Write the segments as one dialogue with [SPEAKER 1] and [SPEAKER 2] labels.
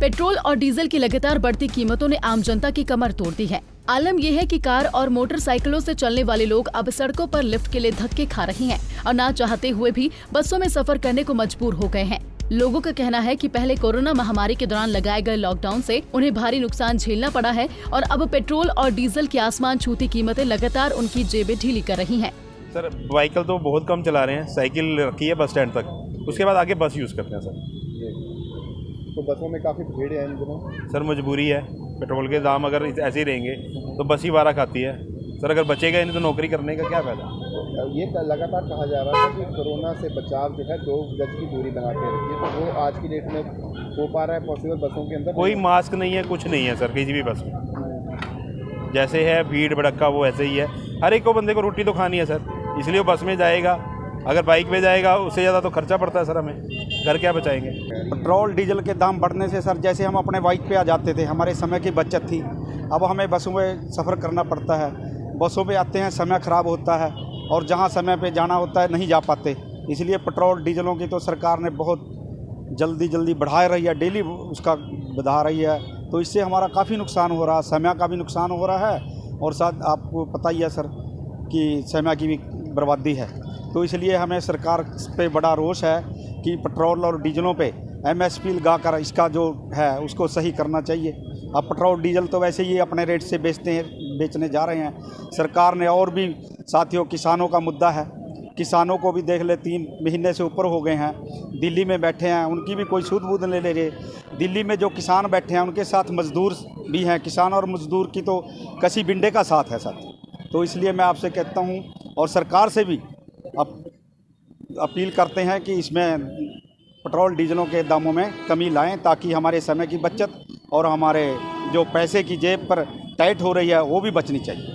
[SPEAKER 1] Petrol और diesel की लगातार बढ़ती कीमतों ने आम जनता की कमर तोड़ दी है। आलम यह है कि कार और मोटरसाइकिलों से चलने वाले लोग अब सड़कों पर लिफ्ट के लिए धक्के खा रहे हैं और ना चाहते हुए भी बसों में सफर करने को मजबूर हो गए हैं। लोगों का कहना है कि पहले कोरोना महामारी के दौरान लगाए गए लॉकडाउन से उन्हें भारी नुकसान झेलना पड़ा है और अब पेट्रोल और डीजल की आसमान छूती कीमतें लगातार उनकी जेबें ढीली कर रही हैं।
[SPEAKER 2] सर व्हीकल तो बहुत कम चला रहे हैं, साइकिल रखी है बस स्टैंड तक, उसके बाद आगे बस यूज़ करते हैं सर।
[SPEAKER 3] तो बसों में काफ़ी भीड़ है इन दिनों।
[SPEAKER 2] सर मजबूरी है, पेट्रोल के दाम अगर ऐसे ही रहेंगे तो बस ही वारा खाती है सर। अगर बचेगा नहीं तो नौकरी करने का क्या फ़ायदा।
[SPEAKER 3] ये लगातार कहा जा रहा है कि कोरोना से बचाव जो है 2 गज की दूरी बना के रखिए, तो वो आज की डेट में हो पा रहा है पॉसिबल बसों के अंदर? कोई
[SPEAKER 2] मास्क नहीं है, कुछ नहीं है सर किसी भी बस में। जैसे है भीड़ भड़क्का वो ऐसे ही है। हर एक को बंदे को रोटी तो खानी है सर, इसलिए वो बस में जाएगा। अगर बाइक पे जाएगा उससे ज़्यादा तो खर्चा पड़ता है सर, हमें घर क्या बचाएंगे।
[SPEAKER 4] पेट्रोल डीजल के दाम बढ़ने से सर, जैसे हम अपने बाइक पे आ जाते थे, हमारे समय की बचत थी, अब हमें बसों में सफ़र करना पड़ता है। बसों पे आते हैं, समय ख़राब होता है और जहाँ समय पे जाना होता है नहीं जा पाते। इसलिए पेट्रोल डीजलों की तो सरकार ने बहुत जल्दी बढ़ा रही है, डेली उसका बढ़ा रही है, तो इससे हमारा काफ़ी नुकसान हो रहा है, समय का भी नुकसान हो रहा है और साथ आपको पता ही है सर कि समय की भी बर्बादी है। तो इसलिए हमें सरकार पे बड़ा रोष है कि पेट्रोल और डीजलों पे MSP लगाकर इसका जो है उसको सही करना चाहिए। अब पेट्रोल डीजल तो वैसे ही अपने रेट से बेचने जा रहे हैं। सरकार ने और भी साथियों, किसानों का मुद्दा है, किसानों को भी देख ले 3 महीने से ऊपर हो गए हैं, दिल्ली में बैठे हैं, उनकी भी कोई सूध बूध नहीं ले रहे। दिल्ली में जो किसान बैठे हैं उनके साथ मजदूर भी हैं, किसान और मजदूर की तो कसी बिंडे का साथ है सर। तो इसलिए मैं आपसे कहता हूँ और सरकार से भी अपील करते हैं कि इसमें पेट्रोल डीजलों के दामों में कमी लाएं, ताकि हमारे समय की बचत और हमारे जो पैसे की जेब पर टाइट हो रही है वो भी बचनी चाहिए।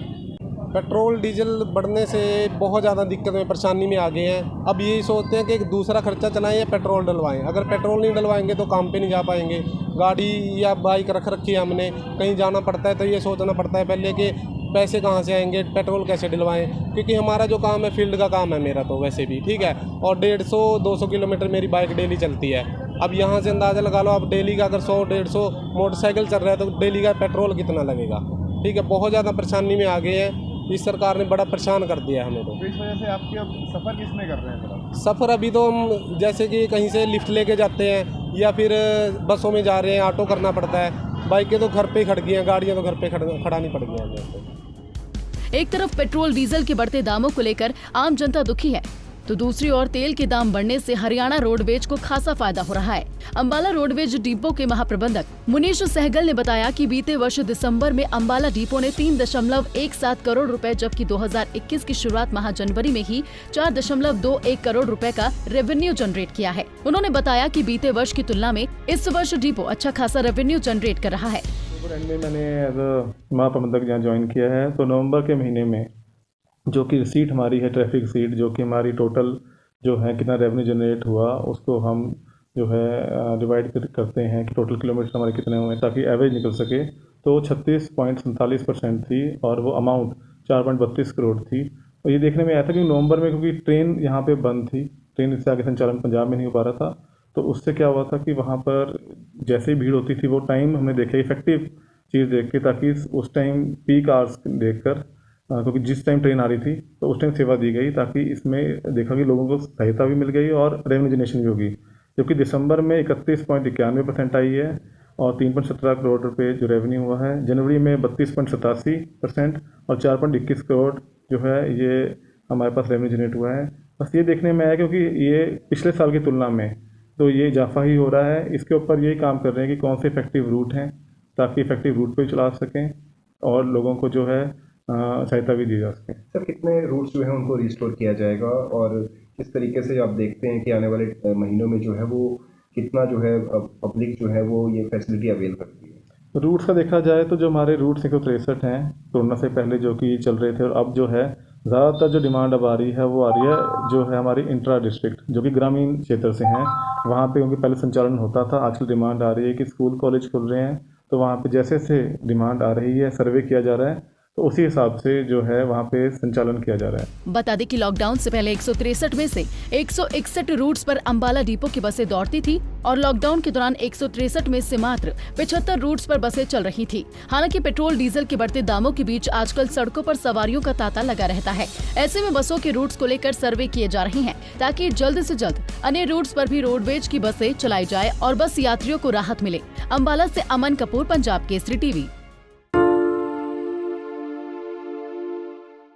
[SPEAKER 5] पेट्रोल डीजल बढ़ने से बहुत ज़्यादा दिक्कत में परेशानी में आ गए हैं। अब यही सोचते हैं कि एक दूसरा खर्चा चलाएं या पेट्रोल डलवाएं। अगर पेट्रोल नहीं डलवाएंगे तो काम पे नहीं जा पाएंगे। गाड़ी या बाइक रख रखी है हमने, कहीं जाना पड़ता है तो ये सोचना पड़ता है पहले कि पैसे कहाँ से आएंगे, पेट्रोल कैसे डलवाएं, क्योंकि हमारा जो काम है फील्ड का काम है मेरा तो वैसे भी ठीक है, और 150-200 किलोमीटर मेरी बाइक डेली चलती है। अब यहाँ से अंदाज़ा लगा लो, अब डेली का अगर 100-150 मोटरसाइकिल चल रहा है तो डेली का पेट्रोल कितना लगेगा। ठीक है, बहुत ज़्यादा परेशानी में आ गए हैं। इस सरकार ने बड़ा परेशान कर दिया हमें। तो
[SPEAKER 3] इस वजह से आपके अब सफ़र किस में कर रहे हैं?
[SPEAKER 5] सफ़र अभी तो हम जैसे कि कहीं से लिफ्ट लेके जाते हैं या फिर बसों में जा रहे हैं, ऑटो करना पड़ता है। बाइकें तो घर पे खड़ गई हैं, गाड़ियाँ तो घर पे खड़ानी पड़ गई हैं।
[SPEAKER 1] एक तरफ पेट्रोल डीजल के बढ़ते दामों को लेकर आम जनता दुखी है, तो दूसरी ओर तेल के दाम बढ़ने से हरियाणा रोडवेज को खासा फायदा हो रहा है। अंबाला रोडवेज डिपो के महाप्रबंधक मुनीश सहगल ने बताया कि बीते वर्ष दिसंबर में अंबाला डिपो ने 3.17 करोड़ रुपए, जबकि 2021 की शुरुआत माह जनवरी में ही 4.21 करोड़ रुपए का रेवेन्यू जनरेट किया है। उन्होंने बताया कि बीते वर्ष की तुलना में इस वर्ष डिपो अच्छा खासा रेवेन्यू जनरेट कर रहा है।
[SPEAKER 6] मैंने एज अ महाप्रबंधक यहाँ ज्वाइन किया है, तो नवंबर के महीने में जो कि रिसीट हमारी है, ट्रैफिक सीट, जो कि हमारी टोटल जो है कितना रेवेन्यू जनरेट हुआ उसको हम जो है डिवाइड करते हैं कि टोटल किलोमीटर हमारे कितने हुए ताकि एवरेज निकल सके। तो 36.47% थी और वो अमाउंट 4.32 करोड़ थी। और ये देखने में आया था कि नवंबर में, क्योंकि ट्रेन यहाँ पे बंद थी, ट्रेन इससे आगे संचालन पंजाब में नहीं हो पा रहा था, तो उससे क्या हुआ था कि वहाँ पर जैसे ही भीड़ होती थी वो टाइम हमने देखा इफेक्टिव चीज़ देख के, ताकि उस टाइम पीक आवर्स देखकर, क्योंकि जिस टाइम ट्रेन आ रही थी तो उस टाइम सेवा दी गई, ताकि इसमें देखा कि लोगों को सहायता भी मिल गई और रेवेन्यू जनरेशन भी होगी। जबकि दिसंबर में 31.91% आई है और 3.17 करोड़ रुपए जो रेवेन्यू हुआ है। जनवरी में 32.87% और 4.21 करोड़ जो है ये हमारे पास रेवेन्यू जनरेट हुआ है। बस ये देखने में आया क्योंकि ये पिछले साल की तुलना में तो ये इजाफा ही हो रहा है। इसके ऊपर यही काम कर रहे हैं कि कौन से इफेक्टिव रूट हैं, ताकि इफेक्टिव रूट पे चला सकें और लोगों को जो है सहायता भी दी जा सके।
[SPEAKER 7] सर, कितने रूट्स जो है उनको रिस्टोर किया जाएगा और किस तरीके से आप देखते हैं कि आने वाले महीनों में जो है वो कितना जो है पब्लिक जो है वो ये फैसिलिटी अवेल करती है?
[SPEAKER 6] रूट्स का देखा जाए तो जो हमारे रूट्स 163 हैं कोरोना से पहले जो कि चल रहे थे, और अब जो है ज़्यादातर जो डिमांड अब आ रही है वो आ रही है जो है हमारी इंट्रा डिस्ट्रिक्ट, जो कि ग्रामीण क्षेत्र से हैं। वहाँ पे क्योंकि पहले संचालन होता था, आजकल डिमांड आ रही है कि स्कूल कॉलेज खुल रहे हैं, तो वहाँ पे जैसे डिमांड आ रही है, सर्वे किया जा रहा है, तो उसी हिसाब से जो है वहाँ पे संचालन किया जा रहा है।
[SPEAKER 1] बता दें कि लॉकडाउन से पहले 163 में से 161 रूट्स पर अंबाला डिपो की बसें दौड़ती थी और लॉकडाउन के दौरान 163 में से मात्र 75 रूट्स पर बसें चल रही थी। हालांकि पेट्रोल डीजल के बढ़ते दामों के बीच आजकल सड़कों पर सवारियों का तांता लगा रहता है। ऐसे में बसों के रूट्स को लेकर सर्वे किए जा रहे हैं ताकि जल्द से जल्द अन्य रूट्स पर भी रोडवेज की बसें चलाई जाए और बस यात्रियों को राहत मिले। अंबाला से अमन कपूर, पंजाब केसरी टीवी।